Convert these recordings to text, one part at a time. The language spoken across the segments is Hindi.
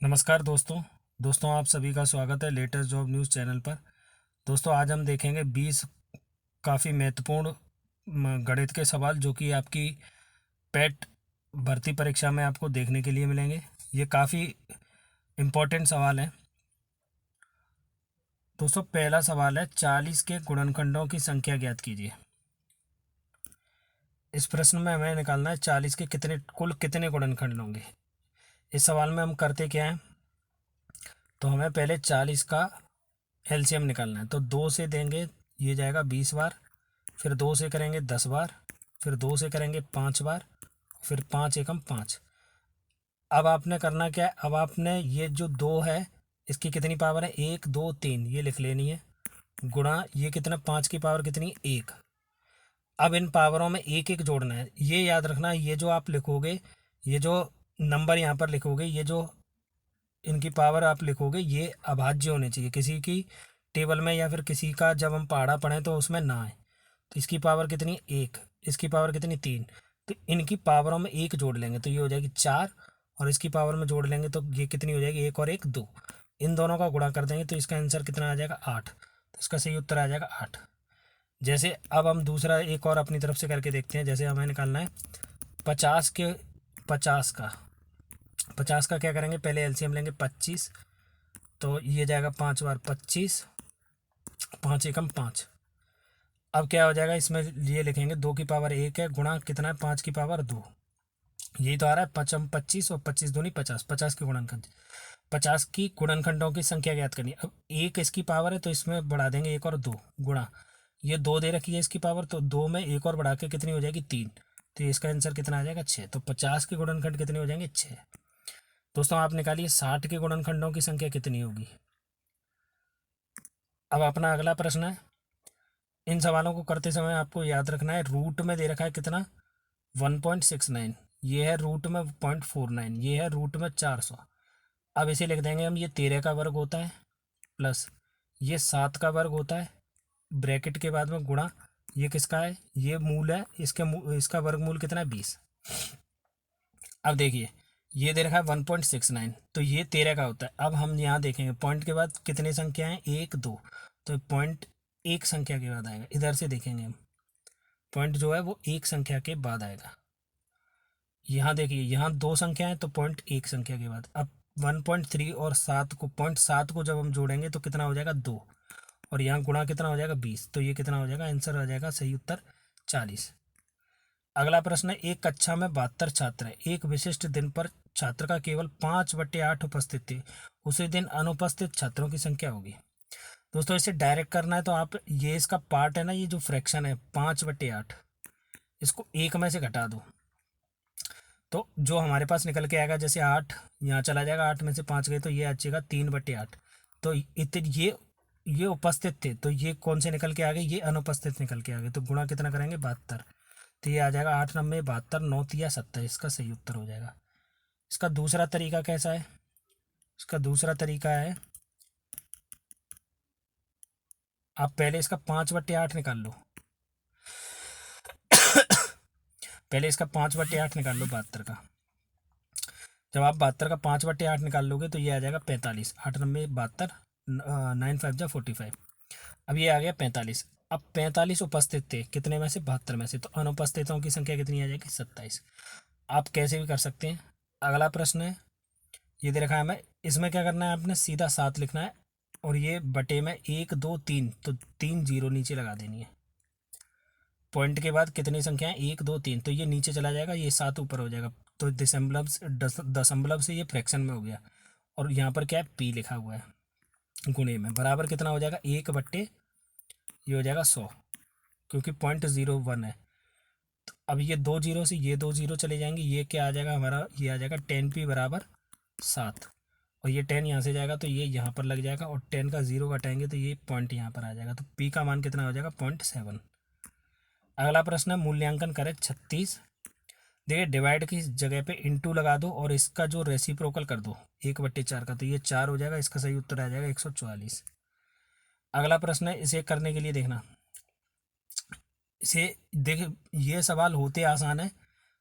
नमस्कार दोस्तों आप सभी का स्वागत है लेटेस्ट जॉब न्यूज़ चैनल पर। दोस्तों आज हम देखेंगे 20 काफ़ी महत्वपूर्ण गणित के सवाल जो कि आपकी पेट भर्ती परीक्षा में आपको देखने के लिए मिलेंगे। ये काफ़ी इम्पोर्टेंट सवाल है। दोस्तों पहला सवाल है 40 के गुणनखंडों की संख्या ज्ञात कीजिए। इस प्रश्न में हमें निकालना है 40 के कुल कितने गुणनखंड होंगे। इस सवाल में हम करते क्या हैं, तो हमें पहले 40 का एलसीएम निकालना है। तो 2 से देंगे, ये जाएगा 20 बार, फिर 2 से करेंगे 10 बार, फिर 2 से करेंगे 5 बार, फिर 5 एकम 5। अब आपने करना क्या है, अब आपने ये जो 2 है इसकी कितनी पावर है, 1 2 3 ये लिख लेनी है, गुणा ये कितना 5 की पावर कितनी 1। अब इन पावरों में एक एक जोड़ना है। ये याद रखना, ये जो आप लिखोगे, ये जो नंबर यहाँ पर लिखोगे, ये जो इनकी पावर आप लिखोगे, ये अभाज्य होने चाहिए किसी की टेबल में, या फिर किसी का जब हम पहाड़ा पढ़ें तो उसमें ना आए। तो इसकी पावर कितनी 1, इसकी पावर कितनी 3। तो इनकी पावरों में एक जोड़ लेंगे तो ये हो जाएगी 4, और इसकी पावर में जोड़ लेंगे तो ये कितनी हो जाएगी 1 और 1 2। इन दोनों का गुणा कर देंगे तो इसका आंसर कितना आ जाएगा 8। तो इसका सही उत्तर आ जाएगा 8। जैसे अब हम दूसरा एक और अपनी तरफ से करके देखते हैं। जैसे हमें निकालना है 50 के 50 का 50 का क्या करेंगे, पहले एलसीएम लेंगे 25। तो ये जाएगा 5 बार 25, 5 एकम 5। अब क्या हो जाएगा, इसमें ये लिखेंगे 2 की पावर 1 है, गुणा कितना है 5 की पावर 2। यही तो आ रहा है 5 25 और 25 दूनी 50, 50 के गुणनखंड, 50 की गुणनखंडों की संख्या ज्ञात करनी है। अब एक इसकी पावर है तो इसमें बढ़ा देंगे 1 और 2, गुणा ये 2 दे रखी है इसकी पावर, तो 2 में 1 और बढ़ा के कितनी हो जाएगी 3। तो इसका आंसर कितना आ जाएगा 6। तो 50 के गुणनखंड कितने हो जाएंगे 6। दोस्तों आप निकालिए 60 के गुणनखंडों की संख्या कितनी होगी। अब अपना अगला प्रश्न है, इन सवालों को करते समय आपको याद रखना है रूट में दे रखा है कितना 1.69, ये है रूट में 0.49, ये है रूट में 400। अब इसे लिख देंगे हम, ये 13 का वर्ग होता है प्लस ये 7 का वर्ग होता है, ब्रैकेट के बाद में गुणा ये किसका है, ये मूल है, इसका वर्गमूल कितना है 20। अब देखिए ये दे रखा है 1.69, तो ये 13 का होता है। अब हम यहाँ देखेंगे पॉइंट के बाद कितनी संख्या है 1 2, तो पॉइंट एक संख्या के बाद आएगा। इधर से देखेंगे हम, पॉइंट जो है वो एक संख्या के बाद आएगा। यहाँ देखिए यहाँ 2 संख्या है तो पॉइंट एक संख्या के बाद। अब 1.3 और 7 को, 0.7 को जब हम जोड़ेंगे तो कितना हो जाएगा 2, और यहाँ गुणा कितना हो जाएगा 20। तो ये कितना हो जाएगा, आंसर आ जाएगा सही उत्तर 40। अगला प्रश्न है, एक कक्षा में 72 छात्र हैं। एक विशिष्ट दिन पर छात्र का केवल 5/8 उपस्थित थे, उसी दिन अनुपस्थित छात्रों की संख्या होगी। दोस्तों इसे डायरेक्ट करना है तो आप ये इसका पार्ट है ना, ये जो फ्रैक्शन है 5/8, इसको एक में से घटा दो तो जो हमारे पास निकल के आएगा, जैसे 8 यहाँ चला जाएगा, 8 में से 5 गए तो ये आएगा 3/8। तो इतने ये उपस्थित थे तो ये कौन से निकल के आ गए, ये अनुपस्थित निकल के आ गए। तो गुणा कितना करेंगे 72, तो ये आ जाएगा 8 9 72 9 तिया 70, इसका सही उत्तर हो जाएगा। इसका दूसरा तरीका कैसा है, इसका दूसरा तरीका है, आप पहले इसका 5/8 निकाल लो, पहले इसका 5/8 निकाल लो 72 का। जब आप 72 का 5/8 निकाल लोगे तो ये आ जाएगा 45, 8 9 72, 9 5 जा 45। अब ये आ गया 45। अब 45 उपस्थित थे कितने में से, 72 में से, तो अनुपस्थितों की संख्या कितनी आ जाएगी 27। आप कैसे भी कर सकते हैं। अगला प्रश्न है, ये दे रखा है हमें, इसमें क्या करना है, आपने सीधा 7 लिखना है, और ये बटे में 1 2 3, तो 3 जीरो नीचे लगा देनी है। पॉइंट के बाद कितनी संख्या है 1 2 3, तो ये नीचे चला जाएगा, ये 7 ऊपर हो जाएगा। तो दशमलव से ये फ्रैक्शन में हो गया, और यहाँ पर क्या है पी लिखा हुआ है, गुणे में बराबर कितना हो जाएगा 1 बट्टे ये हो जाएगा 100, क्योंकि 0.01 है। तो अब ये 2 जीरो से ये 2 जीरो चले जाएंगे, ये क्या आ जाएगा हमारा, ये आ जाएगा 10p बराबर 7, और ये 10 यहाँ से जाएगा तो ये यहाँ पर लग जाएगा, और 10 का 0 घटाएंगे तो ये पॉइंट यहाँ पर आ जाएगा। तो p का मान कितना हो जाएगा 0.7। अगला प्रश्न है, मूल्यांकन करें 36। देखिए डिवाइड की जगह पे इंटू लगा दो और इसका जो रेसिप्रोकल कर दो 1/4 का, तो ये 4 हो जाएगा, इसका सही उत्तर आ जाएगा 144। अगला प्रश्न है, इसे करने के लिए देखना, इसे देख, ये सवाल होते आसान है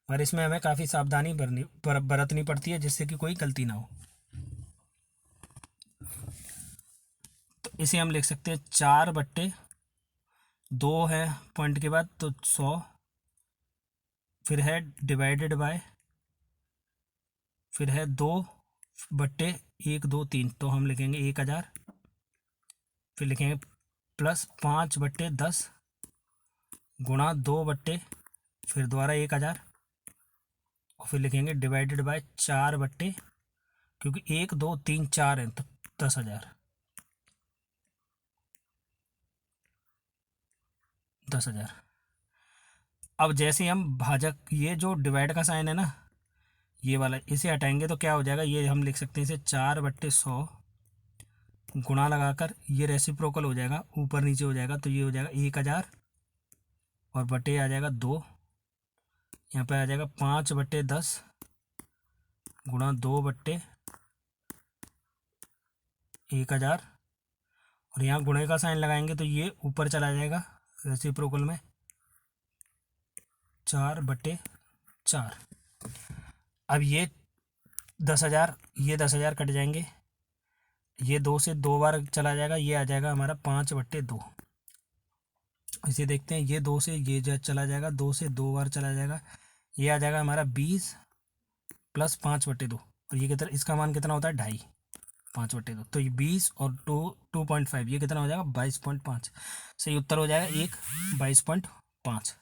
पर इसमें हमें काफ़ी सावधानी बरतनी पड़ती है जिससे कि कोई गलती ना हो। इसे हम लिख सकते हैं 4/2 है पॉइंट के बाद तो 100, फिर है डिवाइडेड बाय, फिर है 2/1 2 3, तो हम लिखेंगे 1000, फिर लिखेंगे प्लस 5/10 गुणा 2 फिर दोबारा 1000, और फिर लिखेंगे डिवाइडेड बाय 4 क्योंकि 1 2 3 4 है तो 10,000। 10,000। अब जैसे हम भाजक, ये जो डिवाइड का साइन है ना, ये वाला, इसे हटाएंगे तो क्या हो जाएगा, ये हम लिख सकते हैं इसे 4/100 गुणा लगाकर, ये रेसिप्रोकल हो जाएगा, ऊपर नीचे हो जाएगा, तो ये हो जाएगा 1000 और बटे आ जाएगा 2, यहाँ पे आ जाएगा 5/10 गुणा 2/1000, और यहाँ गुणे का साइन लगाएंगे तो ये ऊपर चला जाएगा रेसिप्रोकल में 4/4। अब ये 10,000, ये 10,000 कट जाएंगे, ये 2 से 2 बार चला जाएगा, ये आ जाएगा हमारा 5/2। इसे देखते हैं, ये 2 से ये चला जाएगा, 2 से 2 बार चला जाएगा, ये आ जाएगा हमारा 20 प्लस 5/2, और ये कितना, इसका मान कितना होता है 2.5, 5/2, तो ये 20 और 2.5, ये कितना हो जाएगा 22.5। सही उत्तर हो जाएगा 22.5।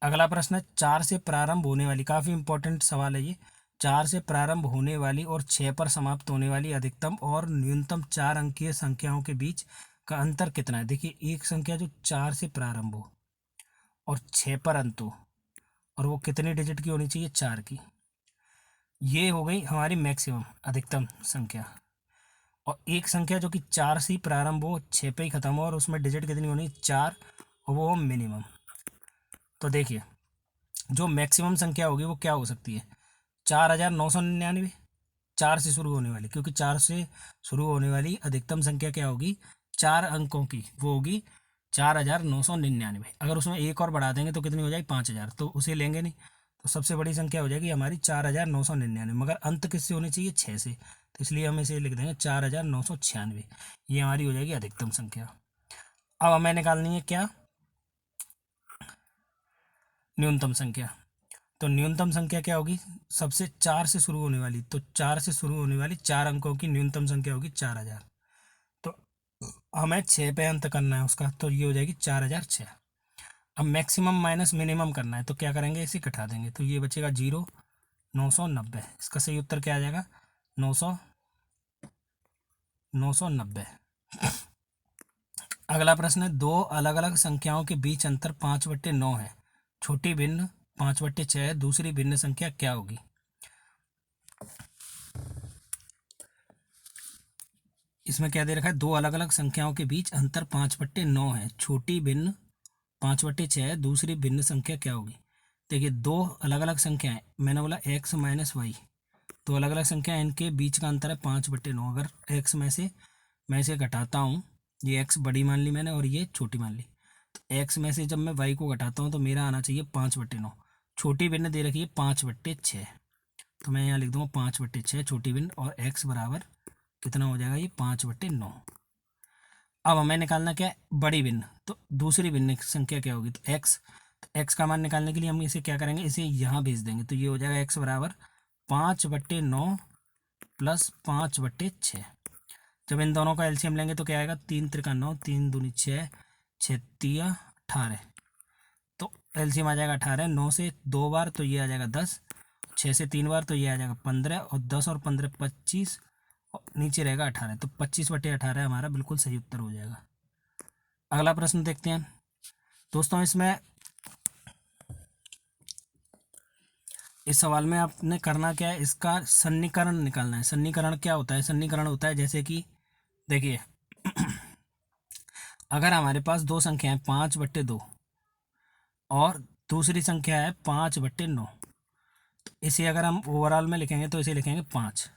अगला प्रश्न है 4 से प्रारंभ होने वाली, काफ़ी इंपॉर्टेंट सवाल है ये। 4 से प्रारंभ होने वाली और 6 पर समाप्त होने वाली अधिकतम और न्यूनतम 4 अंकीय संख्याओं के बीच का अंतर कितना है। देखिए, एक संख्या जो 4 से प्रारंभ हो और 6 पर अंत हो, और वो कितने डिजिट की होनी चाहिए, 4 की, ये हो गई हमारी मैक्सिमम अधिकतम संख्या। और एक संख्या जो कि 4 से ही प्रारंभ हो, 6 पे ही खत्म हो, और उसमें डिजिट कितनी होनी, 4, और वो मिनिमम। तो देखिए, जो मैक्सिमम संख्या होगी वो क्या हो सकती है, 4,999, 4 से शुरू होने वाली, क्योंकि 4 से शुरू होने वाली अधिकतम संख्या क्या होगी, 4 अंकों की, वो होगी 4,999। अगर उसमें एक और बढ़ा देंगे तो कितनी हो जाएगी, 5,000, तो उसे लेंगे नहीं, तो सबसे बड़ी संख्या हो जाएगी हमारी 4,999, मगर अंत किससे होनी चाहिए, 6 से, तो इसलिए हम इसे लिख देंगे 4,996। ये हमारी हो जाएगी अधिकतम संख्या। अब हमें निकालनी है क्या, न्यूनतम संख्या। तो न्यूनतम संख्या क्या होगी, सबसे 4 से शुरू होने वाली, तो 4 से शुरू होने वाली 4 अंकों की न्यूनतम संख्या होगी 4,000। तो हमें 6 पे अंत करना है उसका, तो ये हो जाएगी 4,006। अब मैक्सिमम माइनस मिनिमम करना है, तो क्या करेंगे, इसे घटा देंगे, तो ये बचेगा 0, 990। इसका सही उत्तर क्या आ जाएगा, 990। अगला प्रश्न है, दो अलग अलग संख्याओं के बीच अंतर 5/9 है, छोटी भिन्न 5/6 है, दूसरी भिन्न संख्या क्या होगी। इसमें क्या दे रखा है, दो अलग अलग संख्याओं के बीच अंतर 5/9 है, छोटी भिन्न 5/6 है, दूसरी भिन्न संख्या क्या होगी। देखिए, दो अलग अलग संख्याएं, मैंने बोला x माइनस वाई, दो अलग अलग संख्या, इनके बीच का अंतर है 5/9। अगर x में से मैं इसे घटाता हूँ, ये x बड़ी मान ली मैंने और ये छोटी मान ली, तो x में से जब मैं y को घटाता हूँ तो मेरा आना चाहिए 5/9। छोटी भिन्न दे रखी है 5/6, तो मैं यहाँ लिख दूंगा 5/6 छोटी भिन्न, और x बराबर कितना हो जाएगा, ये 5/9। अब हमें निकालना क्या है, बड़ी भिन्न, तो दूसरी भिन्न संख्या क्या होगी, तो x का मान निकालने के लिए हम इसे क्या करेंगे, इसे यहाँ भेज देंगे, तो ये हो जाएगा x बराबर 5/9 प्लस 5/6। जब इन दोनों का एलसीएम लेंगे तो क्या आएगा, 3 त्रिका 9, 3 दूनी 6, 6 तिया 18, तो एलसीएम आ जाएगा 18। 9 से 2 बार तो ये आ जाएगा 10, 6 से 3 बार तो ये आ जाएगा 15, और 10 और 15 25, और नीचे रहेगा 18, तो 25/18 हमारा बिल्कुल सही उत्तर हो जाएगा। अगला प्रश्न देखते हैं दोस्तों। इस सवाल में आपने करना क्या है, इसका सन्निकरण निकालना है। सन्निकरण क्या होता है, सन्निकरण होता है जैसे कि देखिए, अगर हमारे पास दो संख्या है 5/2 और दूसरी संख्या है 5/9, तो इसे अगर हम ओवरऑल में लिखेंगे तो इसे लिखेंगे 5,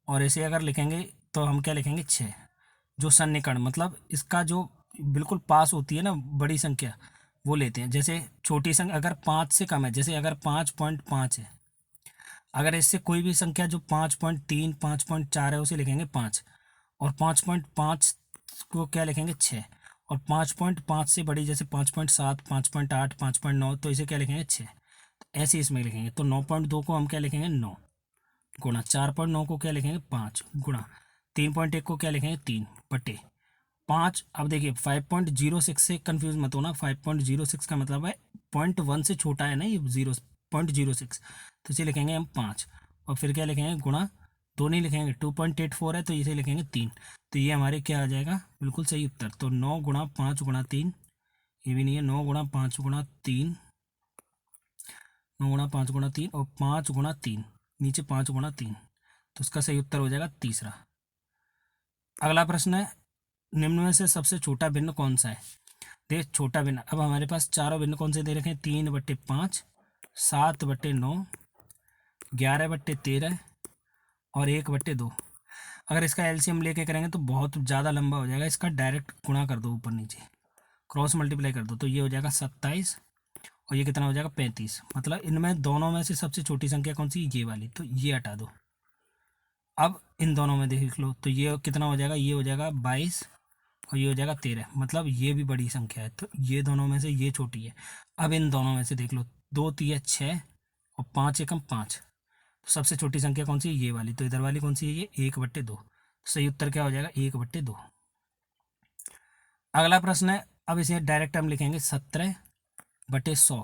और इसे अगर लिखेंगे तो हम क्या लिखेंगे 6। जो सन्निकरण मतलब इसका जो बिल्कुल पास होती है ना बड़ी संख्या, वो लेते हैं। जैसे छोटी संख्या अगर 5 से कम है, जैसे अगर 5.5 है, अगर इससे कोई भी संख्या जो 5.3 5.4 है उसे लिखेंगे 5, और 5.5 को क्या लिखेंगे 6, और 5.5 से बड़ी जैसे 5.7, 5.8, 5.9, तो इसे क्या लिखेंगे 6, तो ऐसे इसमें लिखेंगे। तो 9.2 को हम क्या लिखेंगे 9 गुणा 4.9 को क्या लिखेंगे 5 गुणा 3.1 को क्या लिखेंगे 3 बटे 5। अब देखिए 5.06 से कंफ्यूज मत होना, 5.06 का मतलब है 0.1 से छोटा है ना ये 0.06, तो इसे लिखेंगे हम 5, और फिर क्या लिखेंगे गुणा, दो नहीं लिखेंगे 2.84 है तो इसे लिखेंगे 3, तो ये हमारे क्या आ जाएगा बिल्कुल सही उत्तर। तो 9 गुणा 5 गुणा 3, ये भी नहीं है, 9 गुणा 5 गुणा 3, 9 गुणा 5 गुणा 3 और 5 गुणा 3, नीचे 5 गुणा 3, तो इसका सही उत्तर हो जाएगा तीसरा। अगला प्रश्न है निम्न में से सबसे छोटा भिन्न कौन सा है। देख छोटा भिन्न, अब हमारे पास चारों भिन्न कौन से दे रखे हैं, 3/5, 7/9, 11/13 और 1/2। अगर इसका एलसीएम लेके करेंगे तो बहुत ज़्यादा लंबा हो जाएगा, इसका डायरेक्ट गुणा कर दो ऊपर नीचे, क्रॉस मल्टीप्लाई कर दो, तो ये हो जाएगा 27 और ये कितना हो जाएगा 35। मतलब इनमें दोनों में से सबसे छोटी संख्या कौन सी, ये वाली, तो ये हटा दो। अब इन दोनों में देख लो तो ये कितना हो जाएगा, ये हो जाएगा 22 और ये हो जाएगा 13, मतलब ये भी बड़ी संख्या है, तो ये दोनों में से ये छोटी है। अब इन दोनों में से देख लो, 2 3 6 और 5 एकम 5, तो सबसे छोटी संख्या कौन सी है, ये वाली, तो इधर वाली कौन सी है, ये 1/2। सही उत्तर क्या हो जाएगा 1/2। अगला प्रश्न है, अब इसे डायरेक्ट हम लिखेंगे 17/100,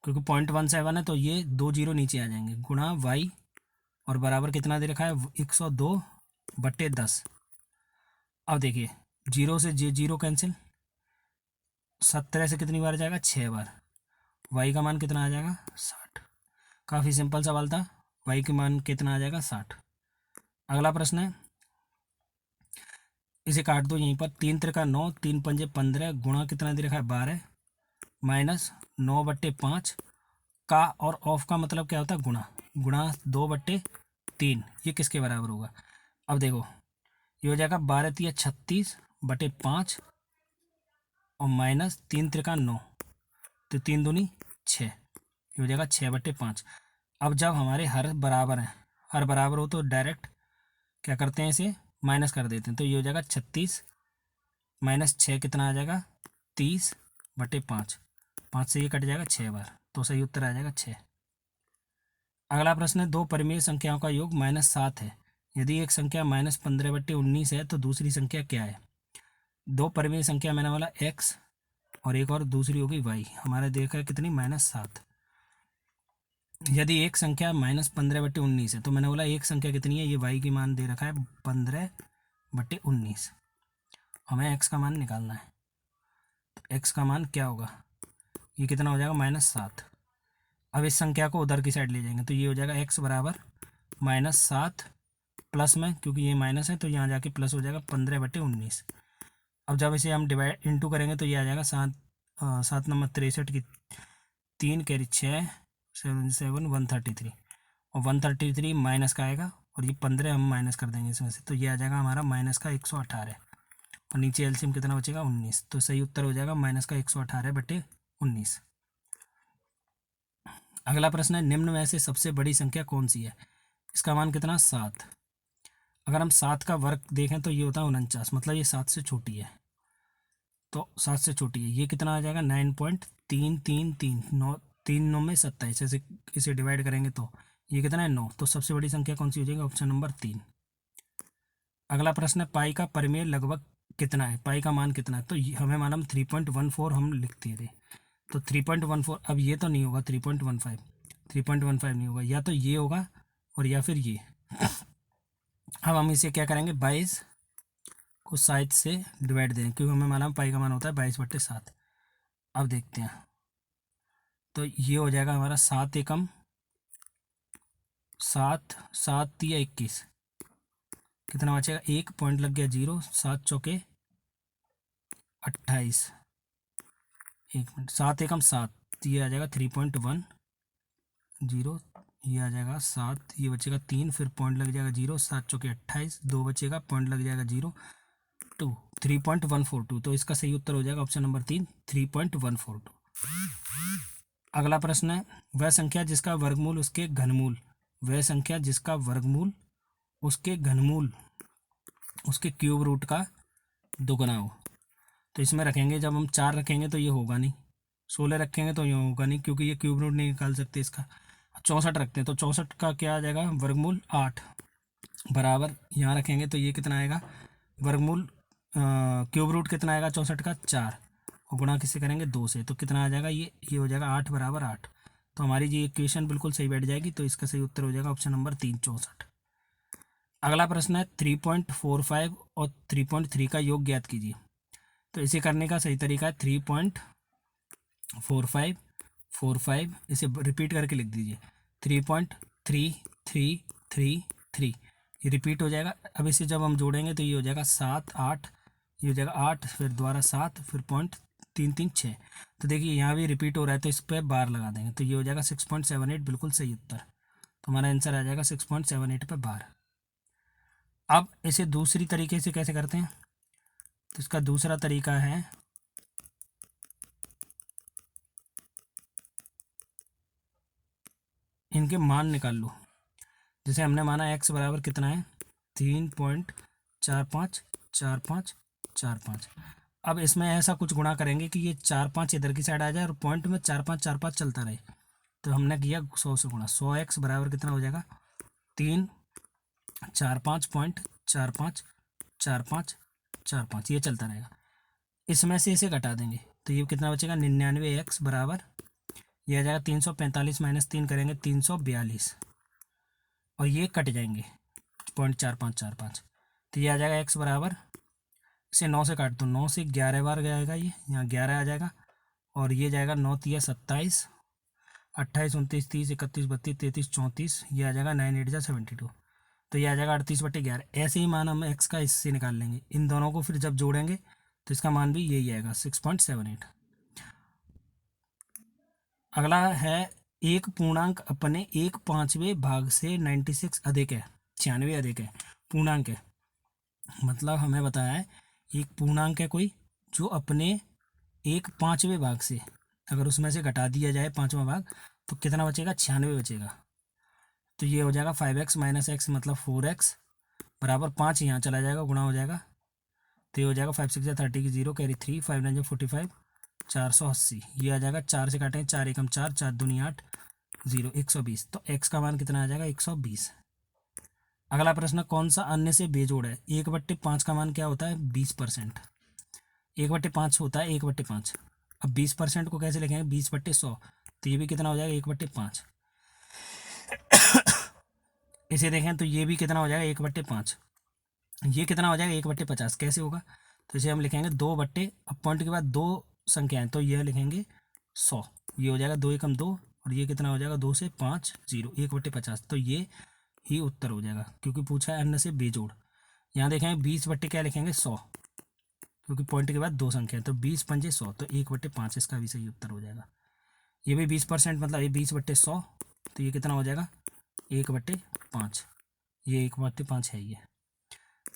क्योंकि 0.17 है तो ये 2 जीरो नीचे आ जाएंगे, गुणा वाई और बराबर कितना दे रखा है 102/10। अब देखिए जीरो से जीरो कैंसिल, 17 से कितनी बार जाएगा 6 बार, वाई का मान कितना आ जाएगा 60। काफ़ी सिंपल सवाल था, वाई का मान कितना आ जाएगा 60। अगला प्रश्न है, इसे काट दो यहीं पर, 3 त्रिका 9, 3 पंजे 15 गुणा कितना दे रखा है 12 माइनस 9/5 का, और ऑफ का मतलब क्या होता है गुणा, गुणा 2/3, ये किसके बराबर होगा। अब देखो ये हो जाएगा 12 तिया 36/5 और माइनस 3 त्रिका 9, तो 3 दूनी 6, ये हो जाएगा 6/5। अब जब हमारे हर बराबर हैं, हर बराबर हो तो डायरेक्ट क्या करते हैं, इसे माइनस कर देते हैं, तो ये हो जाएगा 36 माइनस 6 कितना आ जाएगा 30/5, 5 से ये कट जाएगा 6 बार, तो सही उत्तर आ जाएगा 6। अगला प्रश्न है, दो परिमेय संख्याओं का योग -7 है, यदि एक संख्या -15/19 है तो दूसरी संख्या क्या है। दो परिमेय संख्या मैंने बोला x और एक और दूसरी होगी y, हमारा देखा है कितनी -7। यदि एक संख्या -15/19 है तो मैंने बोला एक संख्या कितनी है, ये y की मान दे रखा है 15/19, हमें x का मान निकालना है। तो x का मान क्या होगा, ये कितना हो जाएगा -7। अब इस संख्या को उधर की साइड ले जाएंगे तो ये हो जाएगा x बराबर -7 प्लस में, क्योंकि ये माइनस है तो यहाँ जाके प्लस हो जाएगा 15/19। अब जब इसे हम डिवाइड इंटू करेंगे तो ये आ जाएगा 7 नंबर 63 की 3 कैरी 6 7 7 133, और 133 माइनस का आएगा और ये 15 हम माइनस कर देंगे इसमें से, तो ये आ जाएगा हमारा माइनस का 118 और नीचे एलसीएम कितना बचेगा 19, तो सही उत्तर हो जाएगा माइनस का 118/19। अगला प्रश्न है, निम्न में से सबसे बड़ी संख्या कौन सी है, इसका मान कितना 7। अगर हम 7 का वर्ग देखें तो ये होता है 49, मतलब ये 7 से छोटी है, तो 7 से छोटी है, ये कितना आ जाएगा 9.333, 9 3 9 में 27, ऐसे इसे डिवाइड करेंगे तो ये कितना है 9, तो सबसे बड़ी संख्या कौन सी हो जाएगी, ऑप्शन नंबर 3। अगला प्रश्न है, पाई का परिमेय लगभग कितना है, पाई का मान कितना है, तो हमें मालूम 3.14 हम लिखते थे, तो 3.14, अब ये तो नहीं होगा 3.15, 3.15 नहीं होगा, या तो ये होगा और या फिर ये। अब हम इसे क्या करेंगे 22 को 7 से डिवाइड दें, क्योंकि हमें मालूम पाई का मान होता है 22/7। अब देखते हैं, तो ये हो जाएगा हमारा 7 एकम 7, 7 या 21, कितना बचेगा, एक पॉइंट लग गया 0, 7 चौके 28, 1 मिनट, 7 एकम 7, ये आ जाएगा 3.10, ये आ जाएगा 7, ये बचेगा 3, फिर पॉइंट लग जाएगा 0, 7 चौके 28, 2 बचेगा, पॉइंट लग जाएगा 0 2, 3.142, तो इसका सही उत्तर हो जाएगा ऑप्शन नंबर 3, 3.142। अगला प्रश्न है, वह संख्या जिसका वर्गमूल उसके घनमूल, वह संख्या जिसका वर्गमूल उसके घनमूल उसके क्यूब रूट का दुगना हो। तो इसमें रखेंगे, जब हम 4 रखेंगे तो ये होगा नहीं, 16 रखेंगे तो ये होगा नहीं, क्योंकि ये क्यूब रूट नहीं निकाल सकते इसका। 64 रखते हैं तो 64 का क्या आ जाएगा, वर्गमूल 8 बराबर, यहाँ रखेंगे तो ये कितना आएगा, वर्गमूल क्यूब रूट कितना आएगा 64 का 4, और गुणा किससे करेंगे 2 से, तो कितना आ जाएगा, ये हो जाएगा 8 बराबर 8। तो हमारी जी इक्वेशन बिल्कुल सही बैठ जाएगी। तो इसका सही उत्तर हो जाएगा ऑप्शन नंबर 3, 64। अगला प्रश्न है 3.45 और 3.3 का योग ज्ञात कीजिए। तो इसे करने का सही तरीका है 3.45 इसे रिपीट करके लिख दीजिए, 3.3333 ये रिपीट हो जाएगा। अब इसे जब हम जोड़ेंगे तो ये हो जाएगा 7 8, ये हो जाएगा 8 फिर दोबारा 7 फिर 0.336। तो देखिए यहाँ भी रिपीट हो रहा है तो इस पर बार लगा देंगे तो ये हो जाएगा 6.78, बिल्कुल सही उत्तर। तो हमारा आंसर आ जाएगा 6.78 पे बार। अब इसे दूसरी तरीके से कैसे करते हैं, तो इसका दूसरा तरीका है, इनके मान निकाल लो। जैसे हमने माना x बराबर कितना है 3.454545। अब इसमें ऐसा कुछ गुणा करेंगे कि ये 4 5 इधर की साइड आ जाए और पॉइंट में 4 5 चलता रहे। तो हमने किया 100 से गुणा, 100x बराबर कितना हो जाएगा 3 4 5.454545, ये चलता रहेगा। इसमें से इसे घटा देंगे तो ये कितना बचेगा 99x बराबर, ये आ जाएगा 345 माइनस 3 करेंगे 342, और ये कट जाएंगे 0.4545, तो ये आ जाएगा x बराबर, इसे 9 से काट दो, 9 से 11 बार जाएगा, ये यहाँ 11 आ जाएगा, और ये जाएगा 9 तिया 27, 28 29 30 31 32 33 34, ये आ जाएगा 9 8 जा 72, तो ये आ जाएगा 38/11। ऐसे ही मान हम x का इससे निकाल लेंगे, इन दोनों को फिर जब जोड़ेंगे तो इसका मान भी यही आएगा 6.78। अगला है एक पूर्णांक अपने 1/5वें भाग से 96 अधिक है, 96 अधिक है, पूर्णांक है, मतलब हमें बताया है एक पूर्णांक है कोई जो अपने 1/5वें भाग से, अगर उसमें से घटा दिया जाए 5वां भाग तो कितना बचेगा 96 बचेगा। तो ये हो जाएगा 5x माइनस एक्स मतलब 4x बराबर 5, यहाँ चला जाएगा गुणा हो जाएगा, तो ये हो जाएगा 5 6 30 की 0 कैरी 3 5 9 45 480, ये आ जाएगा 4 से काटेंगे 4 एकम 4 4 दूनी 8 0 120। तो x का मान कितना आ जाएगा 120। अगला प्रश्न, कौन सा अन्य से बेजोड़ है। 1/5 का मान क्या होता है 20%, 1/5 होता है 1/5। अब 20% को कैसे लिखेंगे 20/100, तो ये भी कितना हो जाएगा 1/5। इसे देखें तो ये भी कितना हो जाएगा 1/5, ये कितना हो जाएगा 1/50, कैसे होगा, तो इसे हम लिखेंगे 2 बट्टे, अब पॉइंट के बाद 2 संख्याएं तो ये लिखेंगे 100, ये हो जाएगा 2 एकम 2, और ये कितना हो जाएगा 2 से 5 0 1/50, तो ये ही उत्तर हो जाएगा क्योंकि पूछा है अन्य से बेजोड़। यहाँ देखेंगे 20 बट्टे क्या लिखेंगे 100, क्योंकि पॉइंट के बाद 2 संख्या है, तो 20 पंजे 100, तो 1/5 इसका भी सही उत्तर हो जाएगा। ये भी 20% मतलब ये 20/100, तो ये कितना हो जाएगा 1/5, ये 1/5 है ये।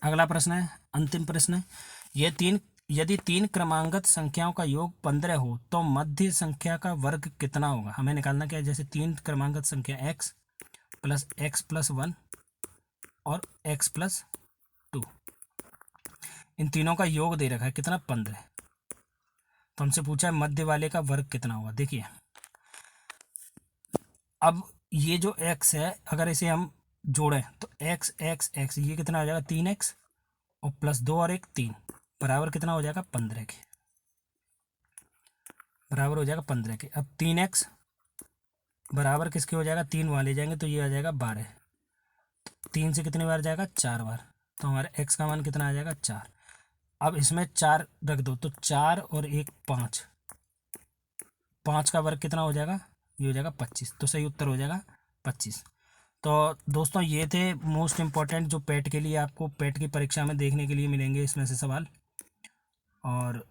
अगला प्रश्न है, अंतिम प्रश्न है, यदि 3 क्रमांगत संख्याओं का योग 15 हो तो मध्य संख्या का वर्ग कितना होगा। हमें निकालना क्या है, जैसे 3 क्रमांगत संख्या x + 1 और x + 2, इन तीनों का योग दे रखा है कितना 15, तो हमसे पूछा है मध्य वाले का वर्ग कितना होगा। देखिए अब ये जो x है अगर इसे हम जोड़ें तो x x x ये कितना हो जाएगा 3x और +2 और 1 3 बराबर कितना हो जाएगा 15 के, बराबर हो जाएगा 15 के। अब 3x बराबर किसके हो जाएगा 3 वहाँ ले जाएंगे तो ये आ जाएगा 12, 3 से कितनी बार जाएगा 4 बार, तो हमारे x का मान कितना आ जाएगा 4। अब इसमें 4 रख दो तो 4 और 1 5, 5 का वर्ग कितना हो जाएगा, ये हो जाएगा 25, तो सही उत्तर हो जाएगा 25। तो दोस्तों ये थे मोस्ट इम्पॉर्टेंट जो पेट के लिए आपको पेट की परीक्षा में देखने के लिए मिलेंगे इसमें से सवाल, और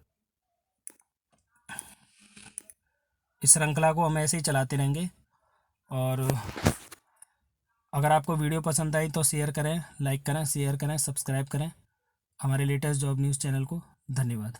इस श्रृंखला को हम ऐसे ही चलाते रहेंगे। और अगर आपको वीडियो पसंद आई तो शेयर करें, लाइक करें, शेयर करें, सब्सक्राइब करें हमारे लेटेस्ट जॉब न्यूज़ चैनल को। धन्यवाद।